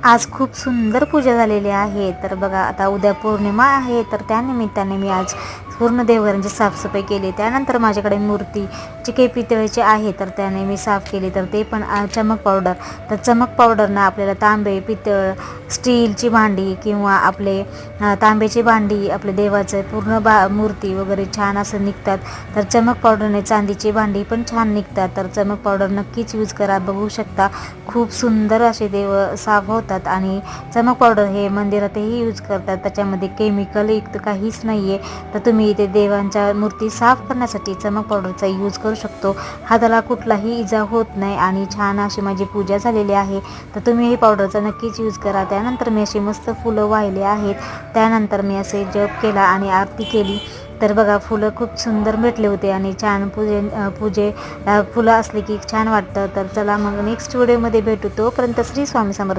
आज खूप सुंदर पूजा झालेली आहे. तर बघा आता उद्या पौर्णिमा आहे, तर त्यानिमित्ताने मी आज पूर्ण देवघरांची साफसफाई केली. त्यानंतर माझ्याकडे मूर्ती जी काही पितळेची आहे, तर त्याने मी साफ केली. तर ते पण चमक पावडर. तर चमक पावडरनं आपल्याला तांबे, पितळ, स्टीलची भांडी किंवा आपले तांब्याची भांडी, आपले देवाचं पूर्ण मूर्ती वगैरे छान असं निघतात. तर चमक पावडरने चांदीची भांडी पण छान निघतात. तर चमक पावडर नक्कीच यूज करा. बघू शकता खूप सुंदर असे देव साफ होतात. आणि चमक पावडर हे मंदिरातही यूज करतात, त्याच्यामध्ये केमिकल युक्त काहीच नाही आहे. तर तुम्ही इथे देवांच्या मूर्ती साफ करण्यासाठी चमक पावडरचा यूज करू शकतो. हाताला कुठलाही इजा होत नाही आणि छान अशी माझी पूजा झालेली आहे. तर तुम्ही हे पावडरचा नक्कीच यूज करा. त्यानंतर मी अशी मस्त फुलं वाहिले आहेत. त्यानंतर मी असे जप केला आणि आरती केली. तर बघा फुलं खूप सुंदर भेटले होते आणि छान पूजे फुलं असली की छान वाटतं. तर चला मग नेक्स्ट व्हिडिओमध्ये भेटू. तोपर्यंत श्री स्वामी समर्थ.